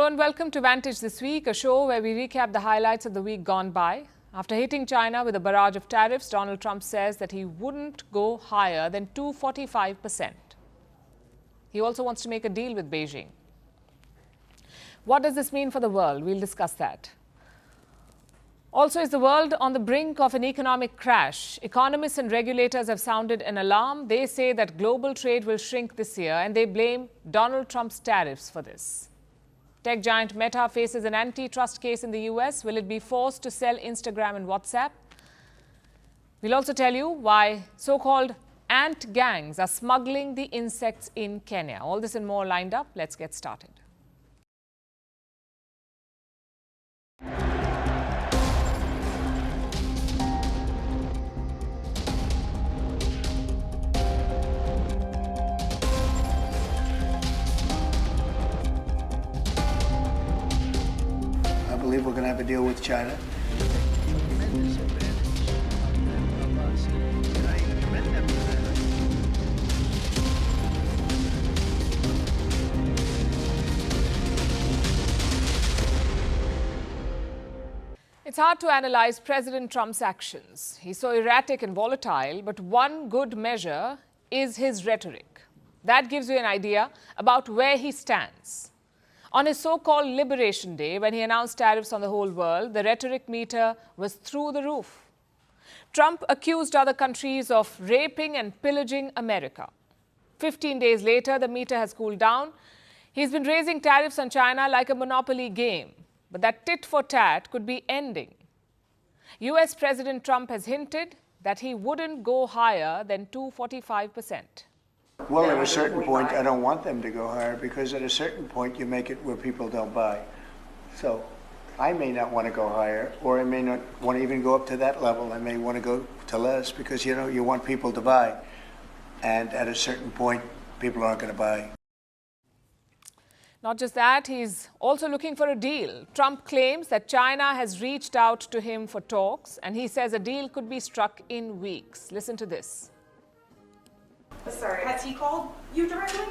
Hello and welcome to Vantage This Week, a show where we recap the highlights of the week gone by. After hitting China with a barrage of tariffs, Donald Trump says that he wouldn't go higher than 245%. He also wants to make a deal with Beijing. What does this mean for the world? We'll discuss that. Also, is the world on the brink of an economic crash? Economists and regulators have sounded an alarm. They say that global trade will shrink this year, and they blame Donald Trump's tariffs for this. Tech giant Meta faces an antitrust case in the US. Will it be forced to sell Instagram and WhatsApp? We'll also tell you why so-called ant gangs are smuggling the insects in Kenya. All this and more lined up. Let's get started. I believe we're going to have a deal with China. It's hard to analyze President Trump's actions. He's so erratic and volatile, but one good measure is his rhetoric. That gives you an idea about where he stands. On his so-called Liberation Day, when he announced tariffs on the whole world, the rhetoric meter was through the roof. Trump accused other countries of raping and pillaging America. 15 days later, the meter has cooled down. He's been raising tariffs on China like a monopoly game. But that tit-for-tat could be ending. US President Trump has hinted that he wouldn't go higher than 245%. Well, at a certain point, I don't want them to go higher because at a certain point, you make it where people don't buy. So I may not want to go higher, or I may not want to even go up to that level. I may want to go to less because, you want people to buy. And at a certain point, people aren't going to buy. Not just that, he's also looking for a deal. Trump claims that China has reached out to him for talks, and he says a deal could be struck in weeks. Listen to this. Sorry, has he called you directly,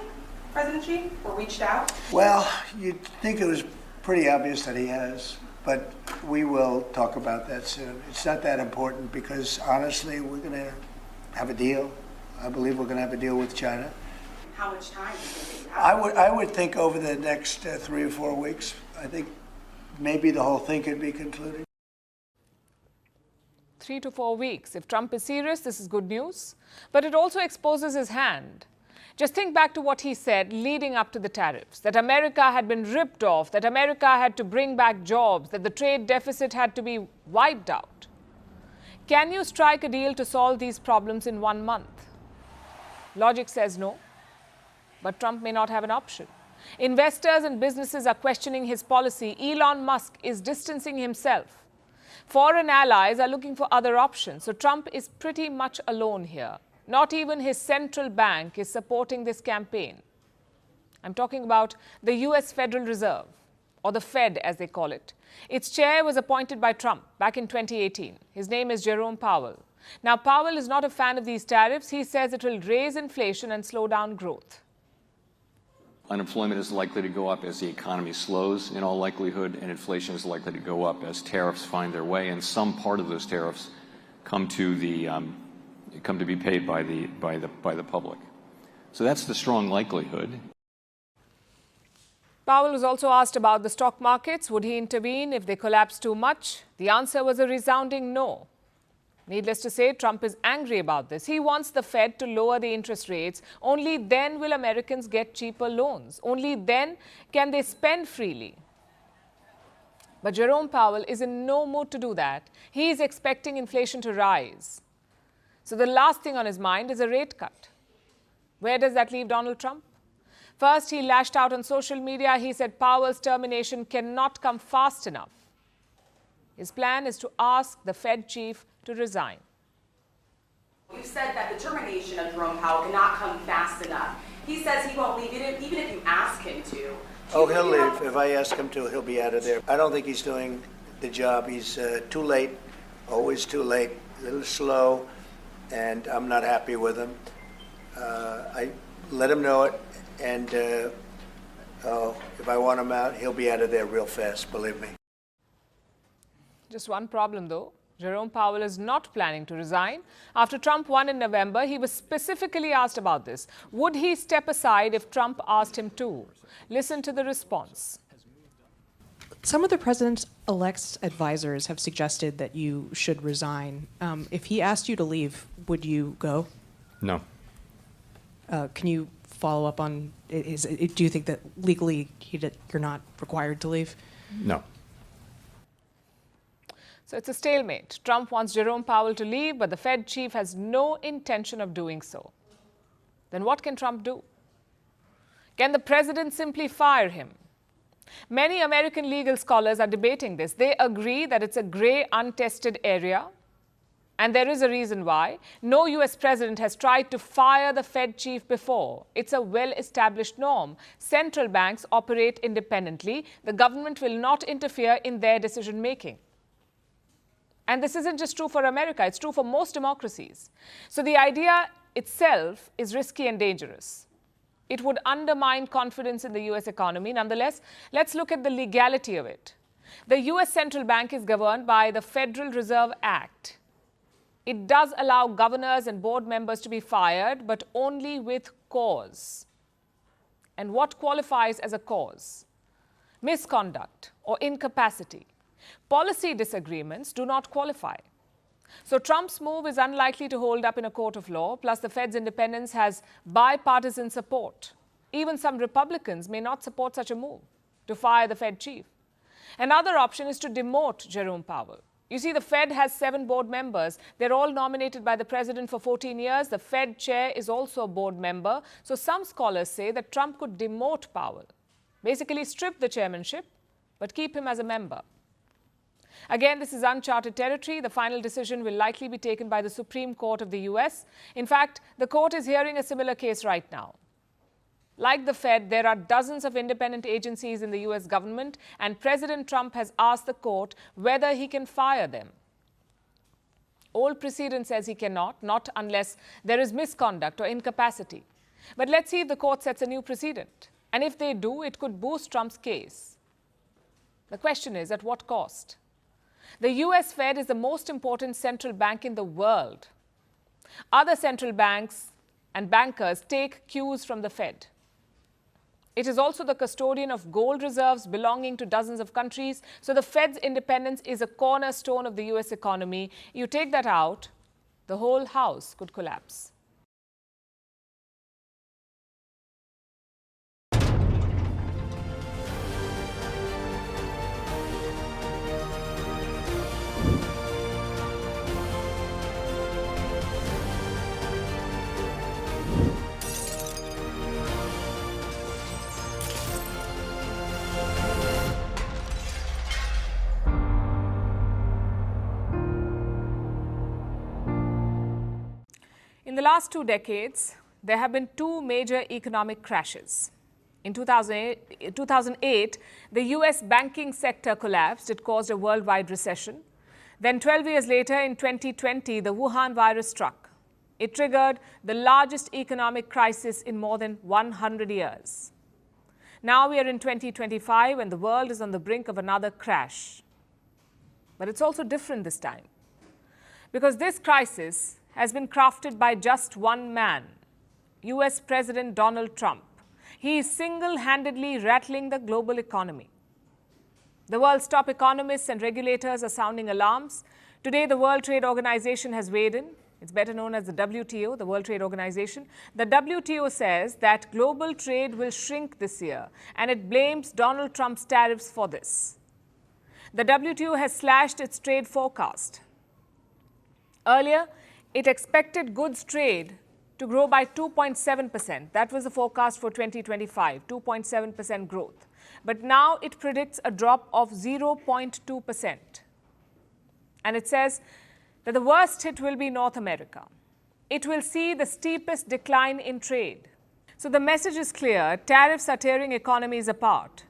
President Xi, or reached out? Well, you'd think it was pretty obvious that he has, but we will talk about that soon. It's not that important because, honestly, we're going to have a deal. I believe we're going to have a deal with China. How much time do you think? I would think over the next 3 or 4 weeks. I think maybe the whole thing could be concluded. 3 to 4 weeks. If Trump is serious, this is good news. But it also exposes his hand. Just think back to what he said leading up to the tariffs, that America had been ripped off, that America had to bring back jobs, that the trade deficit had to be wiped out. Can you strike a deal to solve these problems in 1 month? Logic says no. But Trump may not have an option. Investors and businesses are questioning his policy. Elon Musk is distancing himself. Foreign allies are looking for other options. So Trump is pretty much alone here. Not even his central bank is supporting this campaign. I'm talking about the US Federal Reserve, or the Fed as they call it. Its chair was appointed by Trump back in 2018. His name is Jerome Powell. Now, Powell is not a fan of these tariffs. He says it will raise inflation and slow down growth. Unemployment is likely to go up as the economy slows in all likelihood, and inflation is likely to go up as tariffs find their way, and some part of those tariffs come to be paid by the public. So that's the strong likelihood. Powell was also asked about the stock markets. Would he intervene if they collapse too much? The answer was a resounding no. Needless to say, Trump is angry about this. He wants the Fed to lower the interest rates. Only then will Americans get cheaper loans. Only then can they spend freely. But Jerome Powell is in no mood to do that. He is expecting inflation to rise. So the last thing on his mind is a rate cut. Where does that leave Donald Trump? First, he lashed out on social media. He said Powell's termination cannot come fast enough. His plan is to ask the Fed chief to resign. You said that the termination of Jerome Powell cannot come fast enough. He says he won't leave even if you ask him to. Oh, he'll leave. If I ask him to, he'll be out of there. I don't think he's doing the job. He's too late, always too late, a little slow, and I'm not happy with him. I let him know it, and Oh, if I want him out, he'll be out of there real fast, believe me. Just one problem, though. Jerome Powell is not planning to resign. After Trump won in November, he was specifically asked about this. Would he step aside if Trump asked him to? Listen to the response. Some of the president-elect's advisors have suggested that you should resign. If he asked you to leave, would you go? No. Can you follow up on, do you think that legally you're not required to leave? No. So it's a stalemate. Trump wants Jerome Powell to leave, but the Fed chief has no intention of doing so. Then what can Trump do? Can the president simply fire him? Many American legal scholars are debating this. They agree that it's a gray, untested area, and there is a reason why. No US president has tried to fire the Fed chief before. It's a well-established norm. Central banks operate independently. The government will not interfere in their decision-making. And this isn't just true for America, it's true for most democracies. So the idea itself is risky and dangerous. It would undermine confidence in the US economy. Nonetheless, let's look at the legality of it. The US Central Bank is governed by the Federal Reserve Act. It does allow governors and board members to be fired, but only with cause. And what qualifies as a cause? Misconduct or incapacity. Policy disagreements do not qualify. So Trump's move is unlikely to hold up in a court of law, plus the Fed's independence has bipartisan support. Even some Republicans may not support such a move, to fire the Fed chief. Another option is to demote Jerome Powell. You see, the Fed has 7 board members. They're all nominated by the president for 14 years. The Fed chair is also a board member. So some scholars say that Trump could demote Powell, basically strip the chairmanship, but keep him as a member. Again, this is uncharted territory. The final decision will likely be taken by the Supreme Court of the US. In fact, the court is hearing a similar case right now. Like the Fed, there are dozens of independent agencies in the US government, and President Trump has asked the court whether he can fire them. Old precedent says he cannot, not unless there is misconduct or incapacity. But let's see if the court sets a new precedent. And if they do, it could boost Trump's case. The question is, at what cost? The US Fed is the most important central bank in the world. Other central banks and bankers take cues from the Fed. It is also the custodian of gold reserves belonging to dozens of countries. So the Fed's independence is a cornerstone of the US economy. You take that out, the whole house could collapse. In the last 2 decades, there have been 2 major economic crashes. In 2008, the US banking sector collapsed. It caused a worldwide recession. Then 12 years later, in 2020, the Wuhan virus struck. It triggered the largest economic crisis in more than 100 years. Now we are in 2025 and the world is on the brink of another crash. But it's also different this time, because this crisis has been crafted by just one man, US President Donald Trump. He is single-handedly rattling the global economy. The world's top economists and regulators are sounding alarms. Today, the World Trade Organization has weighed in. It's better known as the WTO, the World Trade Organization. The WTO says that global trade will shrink this year, and it blames Donald Trump's tariffs for this. The WTO has slashed its trade forecast. Earlier, it expected goods trade to grow by 2.7%. That was the forecast for 2025, 2.7% growth. But now it predicts a drop of 0.2%. And it says that the worst hit will be North America. It will see the steepest decline in trade. So the message is clear: tariffs are tearing economies apart.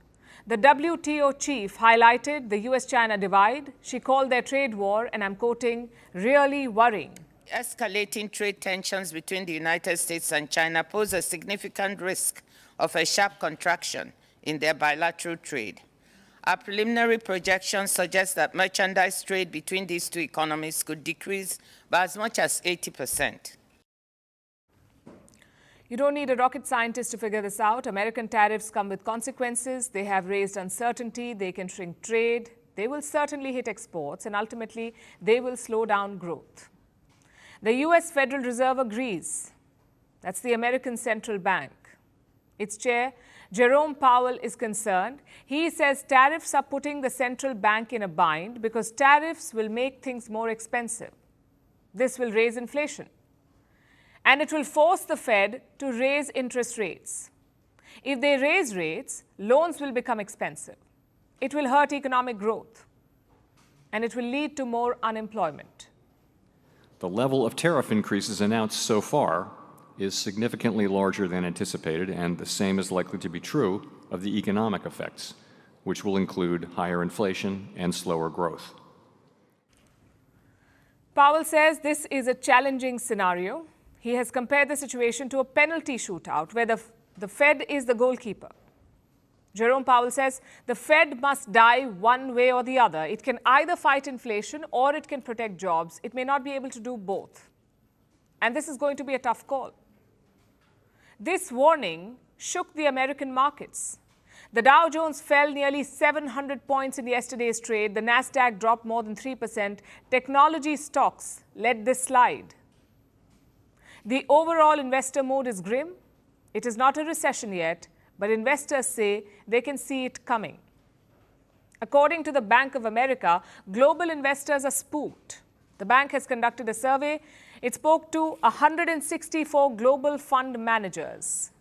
The WTO chief highlighted the US-China divide. She called their trade war, and I'm quoting, really worrying. Escalating trade tensions between the United States and China pose a significant risk of a sharp contraction in their bilateral trade. Our preliminary projections suggest that merchandise trade between these two economies could decrease by as much as 80%. You don't need a rocket scientist to figure this out. American tariffs come with consequences. They have raised uncertainty. They can shrink trade. They will certainly hit exports, and ultimately, they will slow down growth. The U.S. Federal Reserve agrees. That's the American Central Bank. Its chair, Jerome Powell, is concerned. He says tariffs are putting the central bank in a bind because tariffs will make things more expensive. This will raise inflation. And it will force the Fed to raise interest rates. If they raise rates, loans will become expensive. It will hurt economic growth. And it will lead to more unemployment. The level of tariff increases announced so far is significantly larger than anticipated, and the same is likely to be true of the economic effects, which will include higher inflation and slower growth. Powell says this is a challenging scenario. He has compared the situation to a penalty shootout where the Fed is the goalkeeper. Jerome Powell says the Fed must die one way or the other. It can either fight inflation or it can protect jobs. It may not be able to do both. And this is going to be a tough call. This warning shook the American markets. The Dow Jones fell nearly 700 points in yesterday's trade. The Nasdaq dropped more than 3%. Technology stocks led this slide. The overall investor mood is grim. It is not a recession yet, but investors say they can see it coming. According to the Bank of America, global investors are spooked. The bank has conducted a survey. It spoke to 164 global fund managers.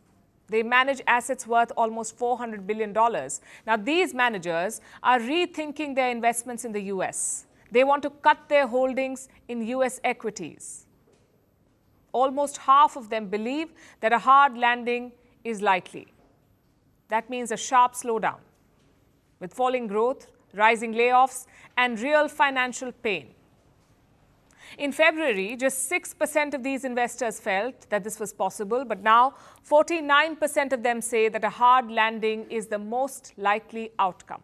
They manage assets worth almost $400 billion. Now, these managers are rethinking their investments in the U.S. They want to cut their holdings in U.S. equities. Almost half of them believe that a hard landing is likely. That means a sharp slowdown with falling growth, rising layoffs, and real financial pain. In February, just 6% of these investors felt that this was possible, but now 49% of them say that a hard landing is the most likely outcome.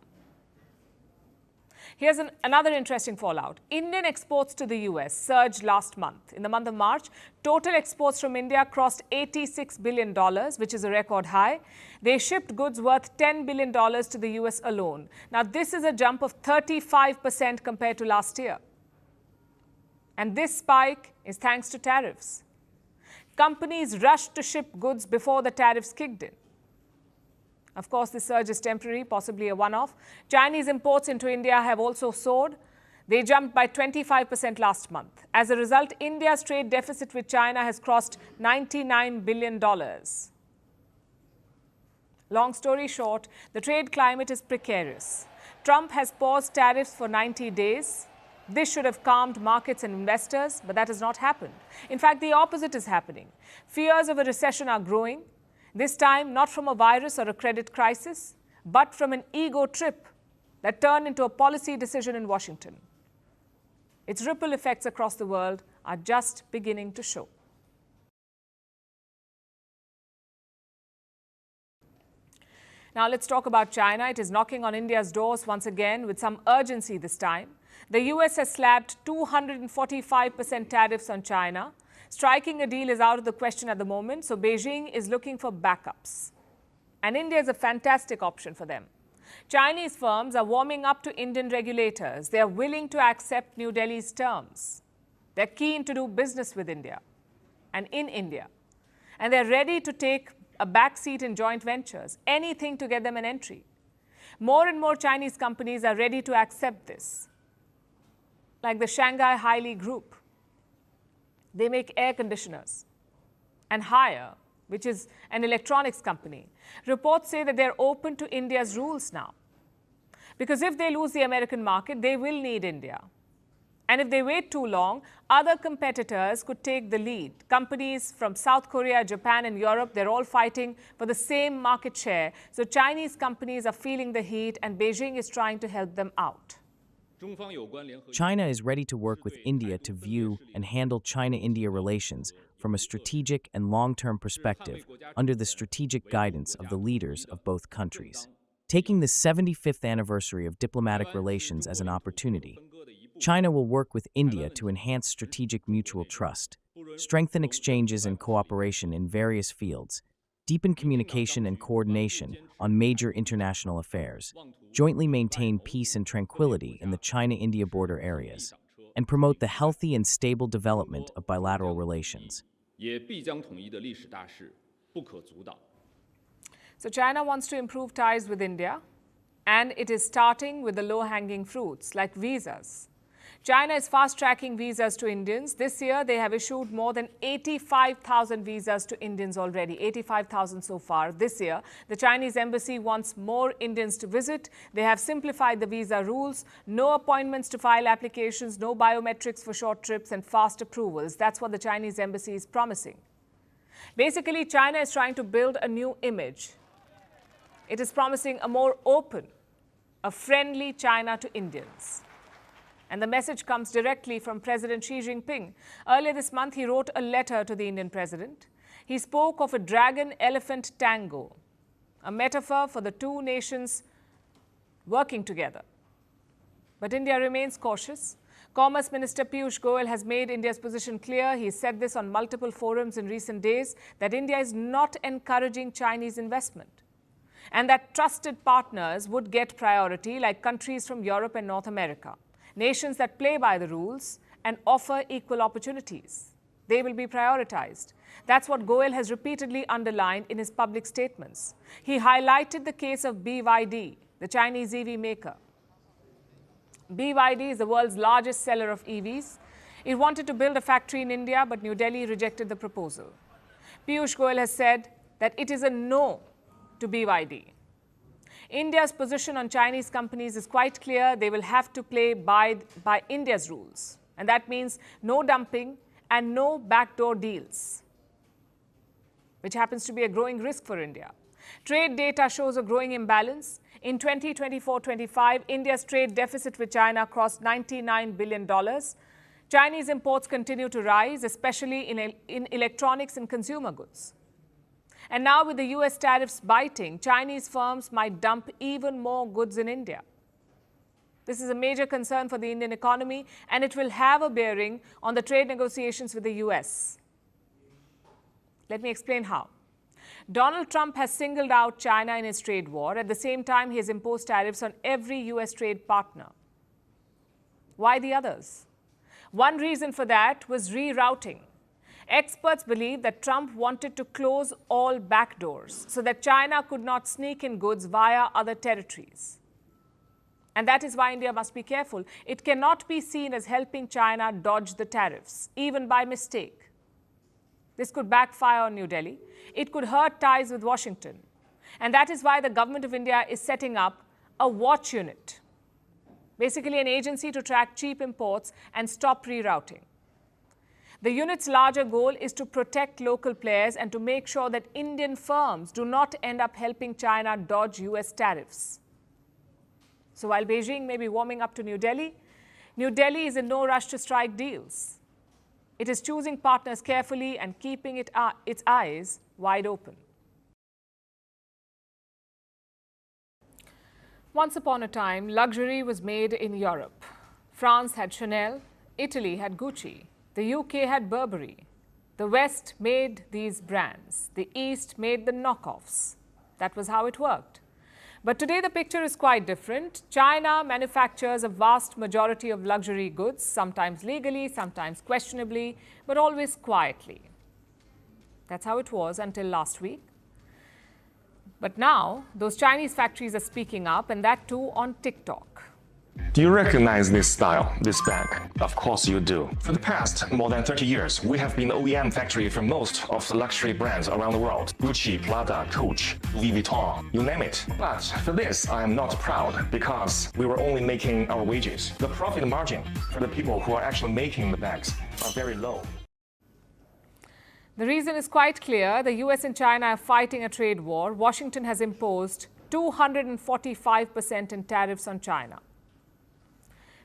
Here's another interesting fallout. Indian exports to the US surged last month. In the month of March, total exports from India crossed $86 billion, which is a record high. They shipped goods worth $10 billion to the US alone. Now, this is a jump of 35% compared to last year. And this spike is thanks to tariffs. Companies rushed to ship goods before the tariffs kicked in. Of course, this surge is temporary, possibly a one-off. Chinese imports into India have also soared. They jumped by 25% last month. As a result, India's trade deficit with China has crossed $99 billion. Long story short, the trade climate is precarious. Trump has paused tariffs for 90 days. This should have calmed markets and investors, but that has not happened. In fact, the opposite is happening. Fears of a recession are growing. This time, not from a virus or a credit crisis, but from an ego trip that turned into a policy decision in Washington. Its ripple effects across the world are just beginning to show. Now let's talk about China. It is knocking on India's doors once again with some urgency this time. The US has slapped 245% tariffs on China. Striking a deal is out of the question at the moment, so Beijing is looking for backups. And India is a fantastic option for them. Chinese firms are warming up to Indian regulators. They are willing to accept New Delhi's terms. They're keen to do business with India and in India. And they're ready to take a backseat in joint ventures, anything to get them an entry. More and more Chinese companies are ready to accept this, like the Shanghai Haili Group. They make air conditioners. And Haier, which is an electronics company, reports say that they're open to India's rules now. Because if they lose the American market, they will need India. And if they wait too long, other competitors could take the lead. Companies from South Korea, Japan, and Europe, they're all fighting for the same market share. So Chinese companies are feeling the heat, and Beijing is trying to help them out. China is ready to work with India to view and handle China-India relations from a strategic and long-term perspective under the strategic guidance of the leaders of both countries. Taking the 75th anniversary of diplomatic relations as an opportunity, China will work with India to enhance strategic mutual trust, strengthen exchanges and cooperation in various fields, deepen communication and coordination on major international affairs, jointly maintain peace and tranquility in the China-India border areas, and promote the healthy and stable development of bilateral relations. So China wants to improve ties with India, and it is starting with the low-hanging fruits like visas. China is fast-tracking visas to Indians. This year, they have issued more than 85,000 visas to Indians already, 85,000 so far this year. The Chinese embassy wants more Indians to visit. They have simplified the visa rules, no appointments to file applications, no biometrics for short trips, and fast approvals. That's what the Chinese embassy is promising. Basically, China is trying to build a new image. It is promising a more open, a friendly China to Indians. And the message comes directly from President Xi Jinping. Earlier this month, he wrote a letter to the Indian president. He spoke of a dragon-elephant tango, a metaphor for the two nations working together. But India remains cautious. Commerce Minister Piyush Goyal has made India's position clear. He said this on multiple forums in recent days, that India is not encouraging Chinese investment, and that trusted partners would get priority, like countries from Europe and North America. Nations that play by the rules and offer equal opportunities. They will be prioritized. That's what Goyal has repeatedly underlined in his public statements. He highlighted the case of BYD, the Chinese EV maker. BYD is the world's largest seller of EVs. It wanted to build a factory in India, but New Delhi rejected the proposal. Piyush Goyal has said that it is a no to BYD. India's position on Chinese companies is quite clear. They will have to play by India's rules. And that means no dumping and no backdoor deals, which happens to be a growing risk for India. Trade data shows a growing imbalance. In 2024-25, India's trade deficit with China crossed $99 billion. Chinese imports continue to rise, especially in electronics and consumer goods. And now with the US tariffs biting, Chinese firms might dump even more goods in India. This is a major concern for the Indian economy, and it will have a bearing on the trade negotiations with the US. Let me explain how. Donald Trump has singled out China in his trade war. At the same time, he has imposed tariffs on every US trade partner. Why the others? One reason for that was rerouting. Experts believe that Trump wanted to close all backdoors so that China could not sneak in goods via other territories. And that is why India must be careful. It cannot be seen as helping China dodge the tariffs, even by mistake. This could backfire on New Delhi. It could hurt ties with Washington. And that is why the government of India is setting up a watch unit, basically an agency to track cheap imports and stop rerouting. The unit's larger goal is to protect local players and to make sure that Indian firms do not end up helping China dodge US tariffs. So while Beijing may be warming up to New Delhi is in no rush to strike deals. It is choosing partners carefully and keeping its eyes wide open. Once upon a time, luxury was made in Europe. France had Chanel, Italy had Gucci. The UK had Burberry. The West made these brands. The East made the knockoffs. That was how it worked. But today the picture is quite different. China manufactures a vast majority of luxury goods, sometimes legally, sometimes questionably, but always quietly. That's how it was until last week. But now, those Chinese factories are speaking up, and that too on TikTok. Do you recognize this style, this bag? Of course you do. For the past more than 30 years, we have been the OEM factory for most of the luxury brands around the world. Gucci, Prada, Coach, Louis Vuitton, you name it. But for this, I am not proud because we were only making our wages. The profit margin for the people who are actually making the bags are very low. The reason is quite clear. The US and China are fighting a trade war. Washington has imposed 245% in tariffs on China.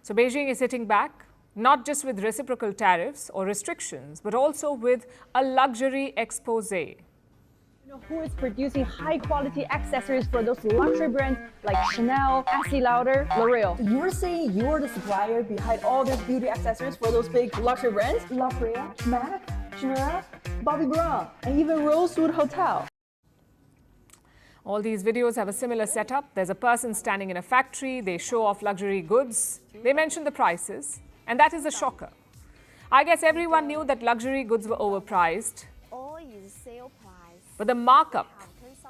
So Beijing is sitting back, not just with reciprocal tariffs or restrictions, but also with a luxury expose. Who is producing high-quality accessories for those luxury brands like Chanel, Estee Lauder, L'Oreal? You're saying you're the supplier behind all these beauty accessories for those big luxury brands? La Brea, MAC, Chanel, Bobbi Brown, and even Rosewood Hotel. All these videos have a similar setup. There's a person standing in a factory. They show off luxury goods. They mention the prices. And that is a shocker. I guess everyone knew that luxury goods were overpriced. But the markup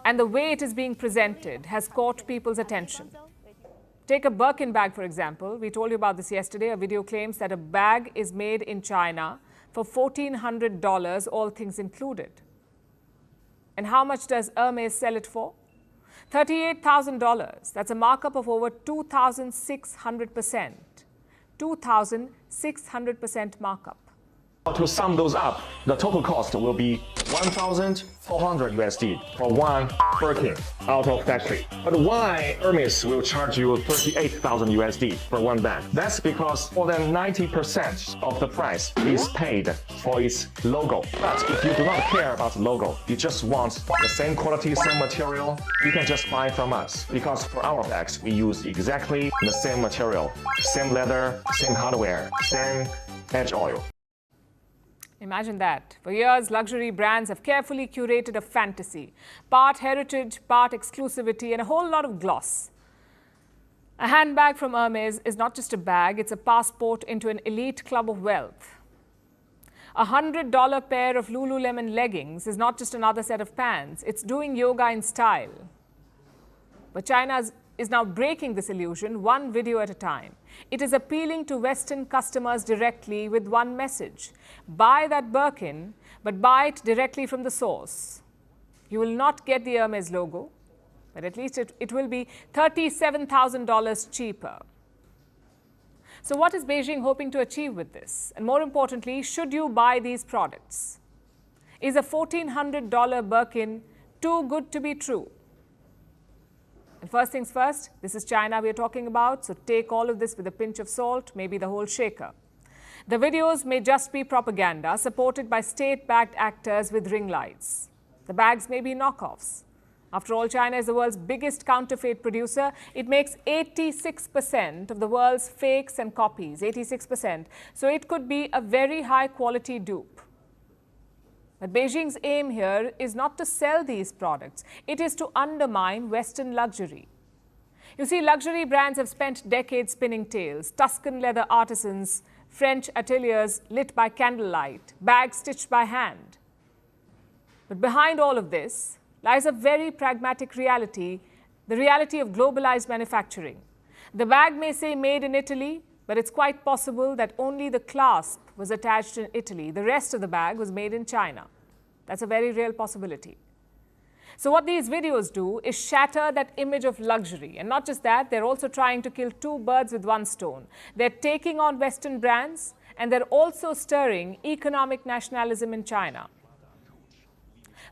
and the way it is being presented has caught people's attention. Take a Birkin bag, for example. We told you about this yesterday. A video claims that a bag is made in China for $1,400, all things included. And how much does Hermes sell it for? $38,000. That's a markup of over 2,600%. 2,600% markup. To sum those up, the total cost will be 1,400 USD for one Birkin out of factory. But why Hermes will charge you 38,000 USD for one bag? That's because more than 90% of the price is paid for its logo. But if you do not care about the logo, you just want the same quality, same material, you can just buy from us. Because for our bags, we use exactly the same material, same leather, same hardware, same edge oil. Imagine that. For years, luxury brands have carefully curated a fantasy. Part heritage, part exclusivity, and a whole lot of gloss. A handbag from Hermes is not just a bag, it's a passport into an elite club of wealth. A $100 pair of Lululemon leggings is not just another set of pants, it's doing yoga in style. But China is now breaking this illusion one video at a time. It is appealing to Western customers directly with one message. Buy that Birkin, but buy it directly from the source. You will not get the Hermes logo, but at least it will be $37,000 cheaper. So what is Beijing hoping to achieve with this? And more importantly, should you buy these products? Is a $1,400 Birkin too good to be true? And first things first, this is China we are talking about, so take all of this with a pinch of salt, maybe the whole shaker. The videos may just be propaganda supported by state-backed actors with ring lights. The bags may be knockoffs. After all, China is the world's biggest counterfeit producer. It makes 86% of the world's fakes and copies, 86%. So it could be a very high-quality dupe. But Beijing's aim here is not to sell these products. It is to undermine Western luxury. You see, luxury brands have spent decades spinning tales, Tuscan leather artisans, French ateliers lit by candlelight, bags stitched by hand. But behind all of this lies a very pragmatic reality, the reality of globalized manufacturing. The bag may say made in Italy, but it's quite possible that only the clasp was attached in Italy. The rest of the bag was made in China. That's a very real possibility. So what these videos do is shatter that image of luxury. And not just that, they're also trying to kill two birds with one stone. They're taking on Western brands, and they're also stirring economic nationalism in China.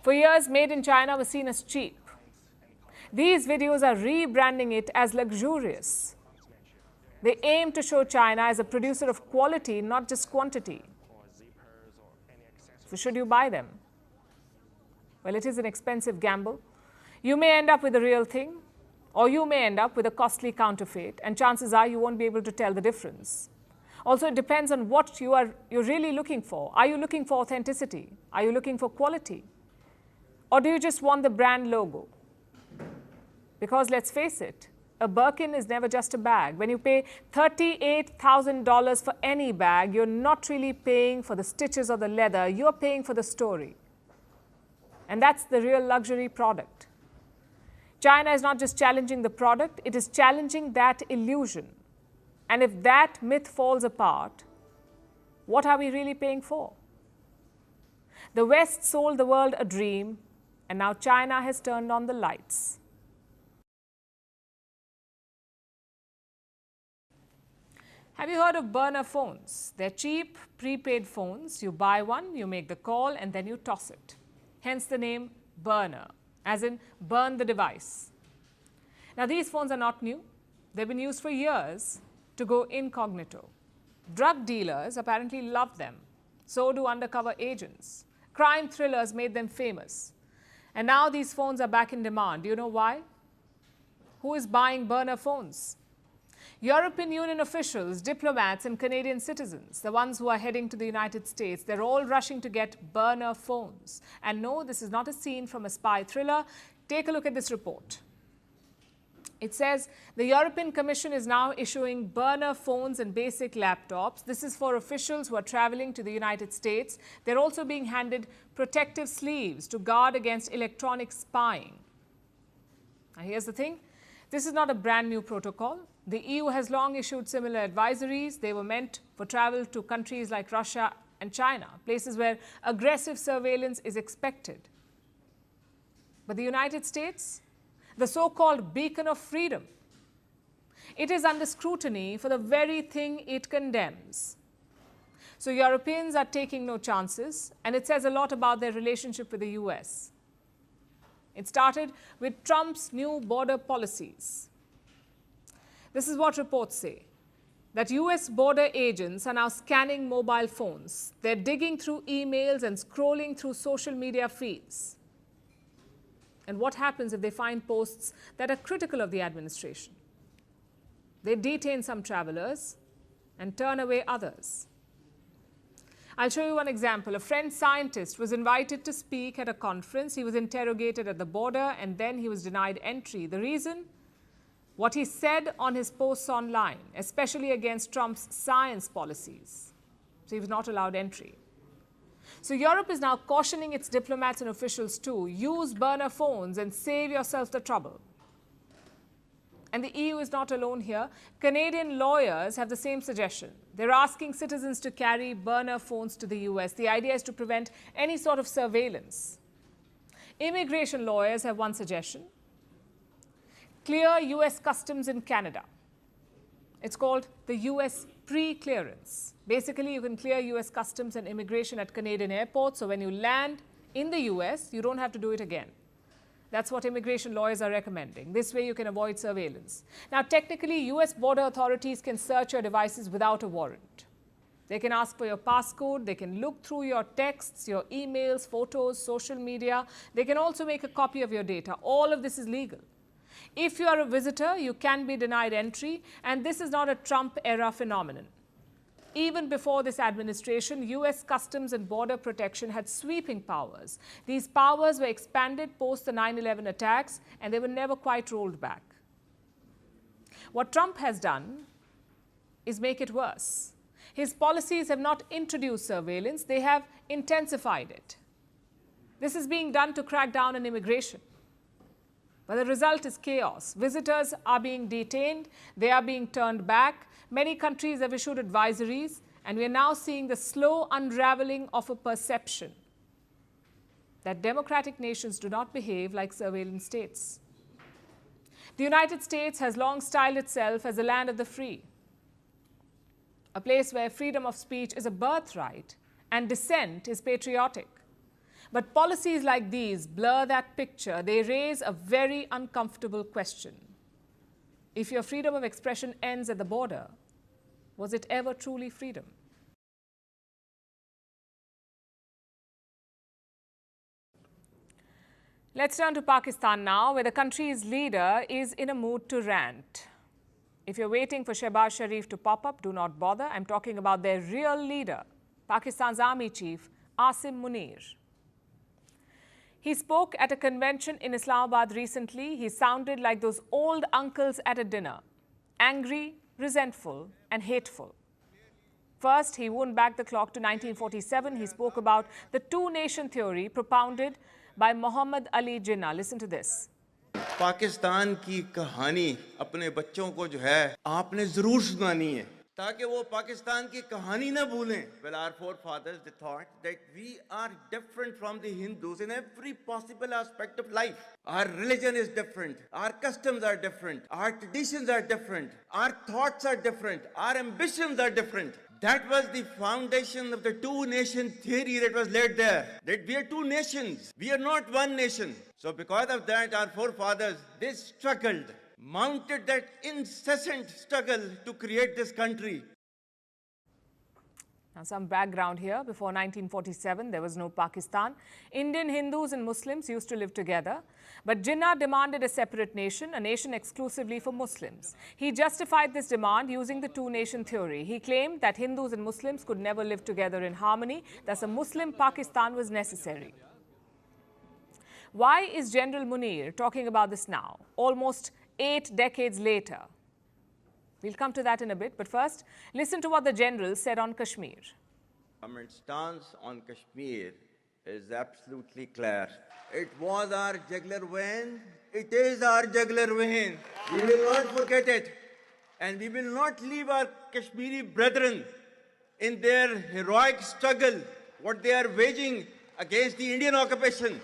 For years, made in China was seen as cheap. These videos are rebranding it as luxurious. They aim to show China as a producer of quality, not just quantity. So should you buy them? Well, it is an expensive gamble. You may end up with the real thing, or you may end up with a costly counterfeit, and chances are you won't be able to tell the difference. Also, it depends on what you're really looking for. Are you looking for authenticity? Are you looking for quality? Or do you just want the brand logo? Because let's face it, a Birkin is never just a bag. When you pay $38,000 for any bag, you're not really paying for the stitches or the leather, you're paying for the story. And that's the real luxury product. China is not just challenging the product, it is challenging that illusion. And if that myth falls apart, what are we really paying for? The West sold the world a dream, and now China has turned on the lights. Have you heard of burner phones? They're cheap, prepaid phones. You buy one, you make the call, and then you toss it. Hence the name burner, as in burn the device. Now, these phones are not new. They've been used for years to go incognito. Drug dealers apparently love them. So do undercover agents. Crime thrillers made them famous. And now these phones are back in demand. Do you know why? Who is buying burner phones? European Union officials, diplomats, and Canadian citizens, the ones who are heading to the United States, they're all rushing to get burner phones. And no, this is not a scene from a spy thriller. Take a look at this report. It says the European Commission is now issuing burner phones and basic laptops. This is for officials who are traveling to the United States. They're also being handed protective sleeves to guard against electronic spying. Now, here's the thing. This is not a brand new protocol. The EU has long issued similar advisories. They were meant for travel to countries like Russia and China, places where aggressive surveillance is expected. But the United States, the so-called beacon of freedom, it is under scrutiny for the very thing it condemns. So Europeans are taking no chances, and it says a lot about their relationship with the US. It started with Trump's new border policies. This is what reports say, that US border agents are now scanning mobile phones. They're digging through emails and scrolling through social media feeds. And what happens if they find posts that are critical of the administration? They detain some travelers and turn away others. I'll show you one example. A French scientist was invited to speak at a conference. He was interrogated at the border and then he was denied entry. The reason? What he said on his posts online, especially against Trump's science policies. So he was not allowed entry. So Europe is now cautioning its diplomats and officials to use burner phones and save yourself the trouble. And the EU is not alone here. Canadian lawyers have the same suggestion. They're asking citizens to carry burner phones to the US. The idea is to prevent any sort of surveillance. Immigration lawyers have one suggestion. Clear US customs in Canada. It's called the US pre-clearance. Basically, you can clear US customs and immigration at Canadian airports, so when you land in the US, you don't have to do it again. That's what immigration lawyers are recommending. This way you can avoid surveillance. Now, technically, US border authorities can search your devices without a warrant. They can ask for your passcode, they can look through your texts, your emails, photos, social media. They can also make a copy of your data. All of this is legal. If you are a visitor, you can be denied entry, and this is not a Trump-era phenomenon. Even before this administration, US Customs and Border Protection had sweeping powers. These powers were expanded post the 9/11 attacks, and they were never quite rolled back. What Trump has done is make it worse. His policies have not introduced surveillance, they have intensified it. This is being done to crack down on immigration. But the result is chaos. Visitors are being detained, they are being turned back. Many countries have issued advisories, and we are now seeing the slow unraveling of a perception that democratic nations do not behave like surveillance states. The United States has long styled itself as a land of the free, a place where freedom of speech is a birthright and dissent is patriotic. But policies like these blur that picture. They raise a very uncomfortable question. If your freedom of expression ends at the border, was it ever truly freedom? Let's turn to Pakistan now, where the country's leader is in a mood to rant. If you're waiting for Shehbaz Sharif to pop up, do not bother. I'm talking about their real leader, Pakistan's army chief, Asim Munir. He spoke at a convention in Islamabad recently. He sounded like those old uncles at a dinner, angry, resentful, and hateful. First, he wound back the clock to 1947. He spoke about the two-nation theory propounded by Muhammad Ali Jinnah. Listen to this. Pakistan की कहानी अपने बच्चों को जो है आपने जरूर सुनानी है ताकि वो पाकिस्तान की कहानी ना भूलें. Well, our forefathers they thought that we are different from the Hindus in every possible aspect of life. Our religion is different, our customs are different, our traditions are different, our thoughts are different, our ambitions are different. That was the foundation of the two-nation theory that was laid there. That we are two nations, we are not one nation. So because of that, our forefathers, they struggled. mounted that incessant struggle to create this country. Now, some background here. Before 1947, there was no Pakistan. Indian Hindus and Muslims used to live together. But Jinnah demanded a separate nation, a nation exclusively for Muslims. He justified this demand using the two-nation theory. He claimed that Hindus and Muslims could never live together in harmony. Thus, a Muslim Pakistan was necessary. Why is General Munir talking about this now, almost 8 decades later? We'll come to that in a bit, but first, listen to what the general said on Kashmir. Our stance on Kashmir is absolutely clear. It was our jugular vein. It is our jugular vein. We will not forget it. And we will not leave our Kashmiri brethren in their heroic struggle, what they are waging against the Indian occupation.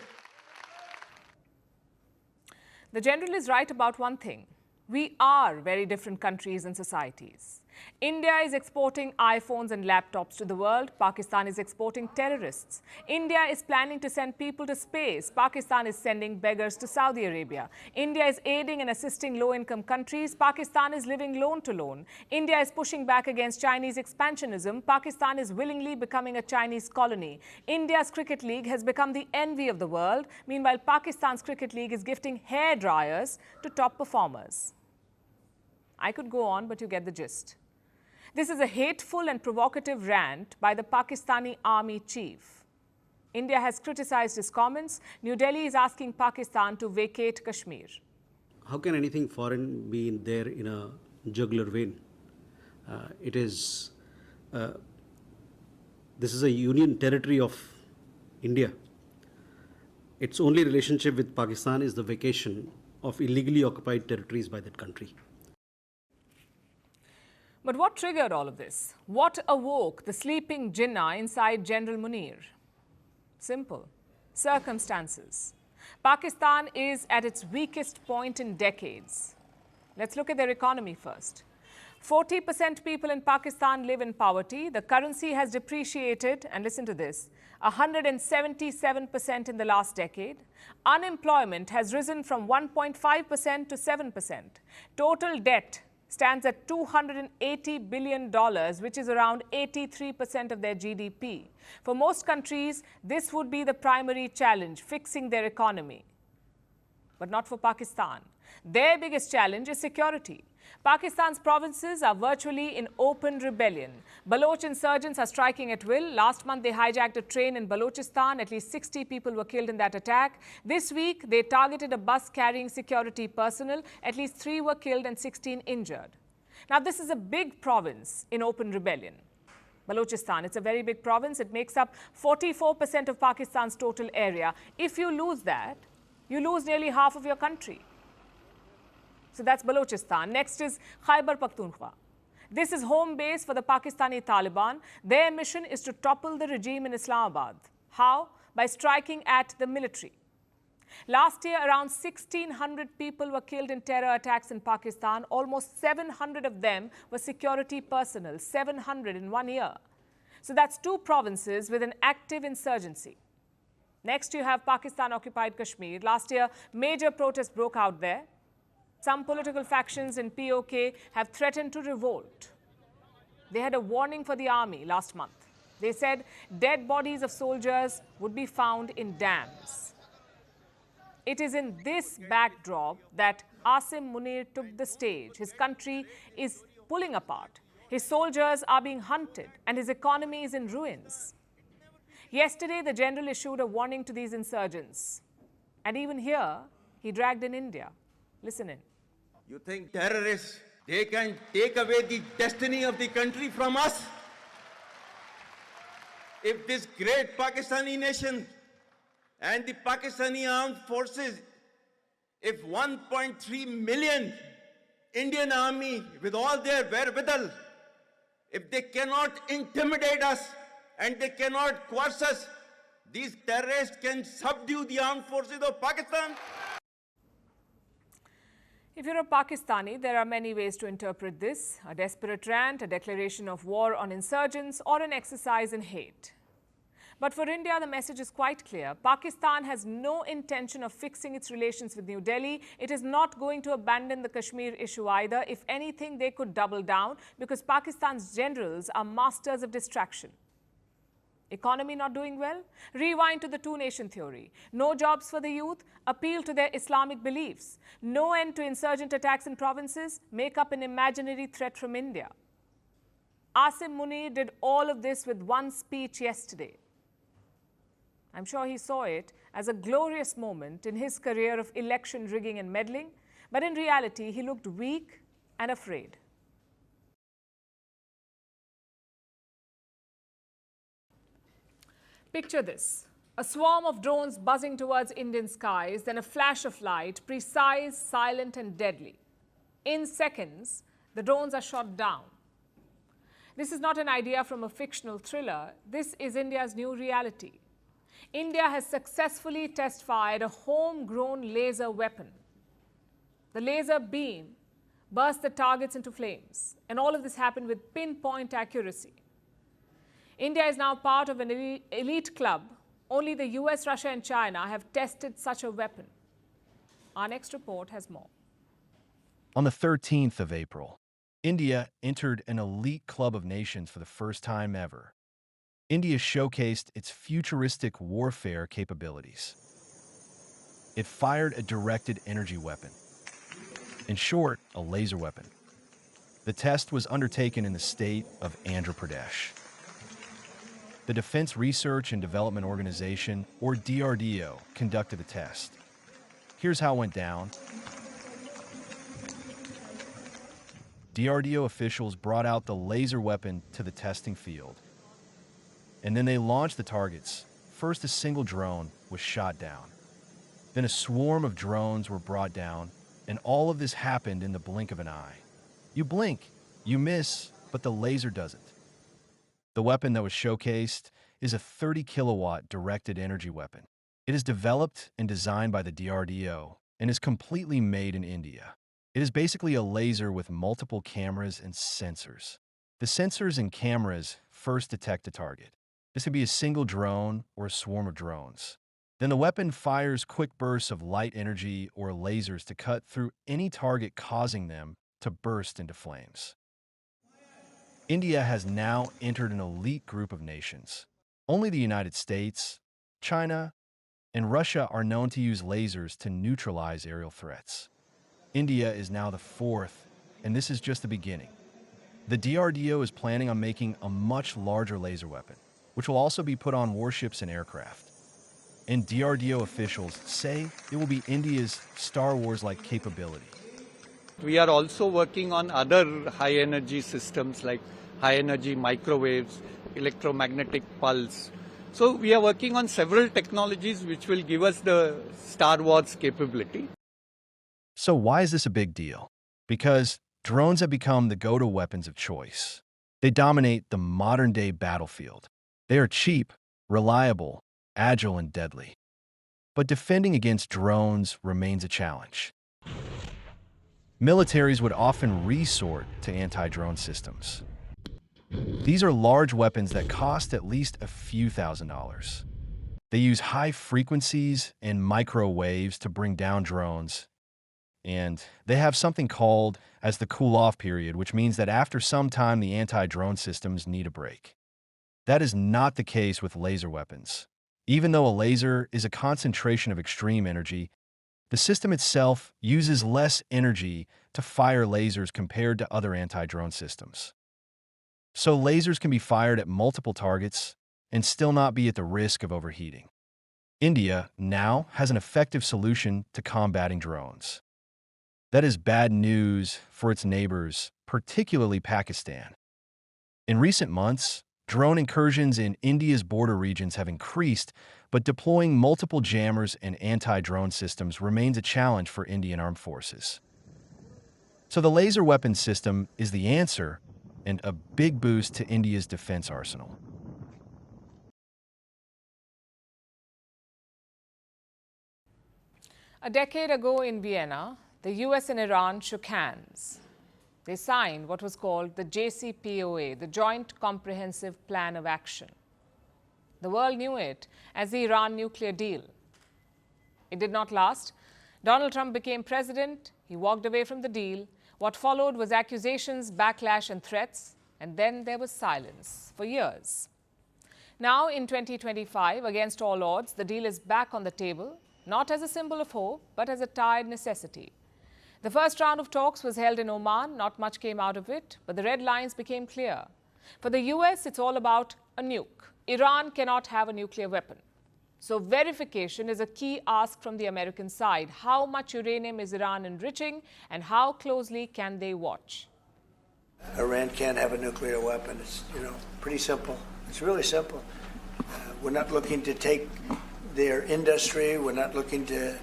The general is right about one thing. We are very different countries and societies. India is exporting iPhones and laptops to the world. Pakistan is exporting terrorists. India is planning to send people to space. Pakistan is sending beggars to Saudi Arabia. India is aiding and assisting low-income countries. Pakistan is living loan to loan. India is pushing back against Chinese expansionism. Pakistan is willingly becoming a Chinese colony. India's cricket league has become the envy of the world. Meanwhile, Pakistan's cricket league is gifting hair dryers to top performers. I could go on, but you get the gist. This is a hateful and provocative rant by the Pakistani army chief. India has criticized his comments. New Delhi is asking Pakistan to vacate Kashmir. How can anything foreign be in there in a jugular vein? This is a union territory of India. Its only relationship with Pakistan is the vacation of illegally occupied territories by that country. But what triggered all of this? What awoke the sleeping Jinnah inside General Munir? Simple. Circumstances. Pakistan is at its weakest point in decades. Let's look at their economy first. 40% people in Pakistan live in poverty. The currency has depreciated, and listen to this, 177% in the last decade. Unemployment has risen from 1.5% to 7%. Total debt stands at $280 billion, which is around 83% of their GDP. For most countries, this would be the primary challenge, fixing their economy. But not for Pakistan. Their biggest challenge is security. Pakistan's provinces are virtually in open rebellion. Baloch insurgents are striking at will. Last month, they hijacked a train in Balochistan. At least 60 people were killed in that attack. This week, they targeted a bus carrying security personnel. At least 3 were killed and 16 injured. Now, this is a big province in open rebellion. Balochistan, it's a very big province. It makes up 44% of Pakistan's total area. If you lose that, you lose nearly half of your country. So that's Balochistan. Next is Khyber Pakhtunkhwa. This is home base for the Pakistani Taliban. Their mission is to topple the regime in Islamabad. How? By striking at the military. Last year, around 1,600 people were killed in terror attacks in Pakistan. Almost 700 of them were security personnel, 700 in 1 year. So that's 2 provinces with an active insurgency. Next, you have Pakistan-occupied Kashmir. Last year, major protests broke out there. Some political factions in POK have threatened to revolt. They had a warning for the army last month. They said dead bodies of soldiers would be found in dams. It is in this backdrop that Asim Munir took the stage. His country is pulling apart. His soldiers are being hunted, and his economy is in ruins. Yesterday, the general issued a warning to these insurgents. And even here, he dragged in India. Listen in. You think terrorists, they can take away the destiny of the country from us? If this great Pakistani nation and the Pakistani armed forces, if 1.3 million Indian army with all their wherewithal, if they cannot intimidate us and they cannot coerce us, these terrorists can subdue the armed forces of Pakistan. If you're a Pakistani, there are many ways to interpret this: a desperate rant, a declaration of war on insurgents, or an exercise in hate. But for India, the message is quite clear. Pakistan has no intention of fixing its relations with New Delhi. It is not going to abandon the Kashmir issue either. If anything, they could double down because Pakistan's generals are masters of distraction. Economy not doing well? Rewind to the two-nation theory. No jobs for the youth? Appeal to their Islamic beliefs. No end to insurgent attacks in provinces? Make up an imaginary threat from India. Asim Munir did all of this with one speech yesterday. I'm sure he saw it as a glorious moment in his career of election rigging and meddling, but in reality, he looked weak and afraid. Picture this, a swarm of drones buzzing towards Indian skies, then a flash of light, precise, silent and deadly. In seconds, the drones are shot down. This is not an idea from a fictional thriller. This is India's new reality. India has successfully test-fired a homegrown laser weapon. The laser beam burst the targets into flames, and all of this happened with pinpoint accuracy. India is now part of an elite club. Only the US, Russia and China have tested such a weapon. Our next report has more. On the 13th of April, India entered an elite club of nations for the first time ever. India showcased its futuristic warfare capabilities. It fired a directed energy weapon. In short, a laser weapon. The test was undertaken in the state of Andhra Pradesh. The Defense Research and Development Organization, or DRDO, conducted the test. Here's how it went down. DRDO officials brought out the laser weapon to the testing field. And then they launched the targets. First, a single drone was shot down. Then a swarm of drones were brought down, and all of this happened in the blink of an eye. You blink, you miss, but the laser doesn't. The weapon that was showcased is a 30-kilowatt directed energy weapon. It is developed and designed by the DRDO and is completely made in India. It is basically a laser with multiple cameras and sensors. The sensors and cameras first detect a target. This could be a single drone or a swarm of drones. Then the weapon fires quick bursts of light energy or lasers to cut through any target, causing them to burst into flames. India has now entered an elite group of nations. Only the United States, China, and Russia are known to use lasers to neutralize aerial threats. India is now the fourth, and this is just the beginning. The DRDO is planning on making a much larger laser weapon, which will also be put on warships and aircraft. And DRDO officials say it will be India's Star Wars-like capability. We are also working on other high-energy systems like high-energy microwaves, electromagnetic pulse. So we are working on several technologies which will give us the Star Wars capability. So why is this a big deal? Because drones have become the go-to weapons of choice. They dominate the modern-day battlefield. They are cheap, reliable, agile, and deadly. But defending against drones remains a challenge. Militaries would often resort to anti-drone systems. These are large weapons that cost at least a few $1,000s. They use high frequencies and microwaves to bring down drones, and they have something called as the cool-off period, which means that after some time the anti-drone systems need a break. That is not the case with laser weapons. Even though a laser is a concentration of extreme energy, the system itself uses less energy to fire lasers compared to other anti-drone systems. So lasers can be fired at multiple targets and still not be at the risk of overheating. India now has an effective solution to combating drones. That is bad news for its neighbors, particularly Pakistan. In recent months, drone incursions in India's border regions have increased, but deploying multiple jammers and anti-drone systems remains a challenge for Indian armed forces. So the laser weapon system is the answer and a big boost to India's defense arsenal. A decade ago in Vienna, the US and Iran shook hands. They signed what was called the JCPOA, the Joint Comprehensive Plan of Action. The world knew it as the Iran nuclear deal. It did not last. Donald Trump became president. He walked away from the deal. What followed was accusations, backlash, and threats. And then there was silence for years. Now, in 2025, against all odds, the deal is back on the table, not as a symbol of hope, but as a tired necessity. The first round of talks was held in Oman. Not much came out of it, but the red lines became clear. For the US, it's all about a nuke. Iran cannot have a nuclear weapon. So verification is a key ask from the American side. How much uranium is Iran enriching, and how closely can they watch? Iran can't have a nuclear weapon. It's, pretty simple. It's really simple. We're not looking to take their industry. We're not looking to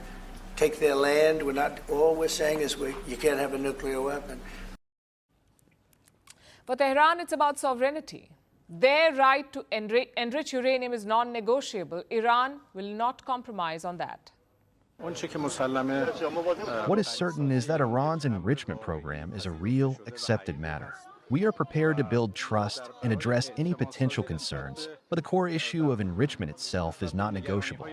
take their land. All we're saying is you can't have a nuclear weapon. For Tehran, it's about sovereignty. Their right to enrich uranium is non-negotiable. Iran will not compromise on that. What is certain is that Iran's enrichment program is a real, accepted matter. We are prepared to build trust and address any potential concerns, but the core issue of enrichment itself is not negotiable.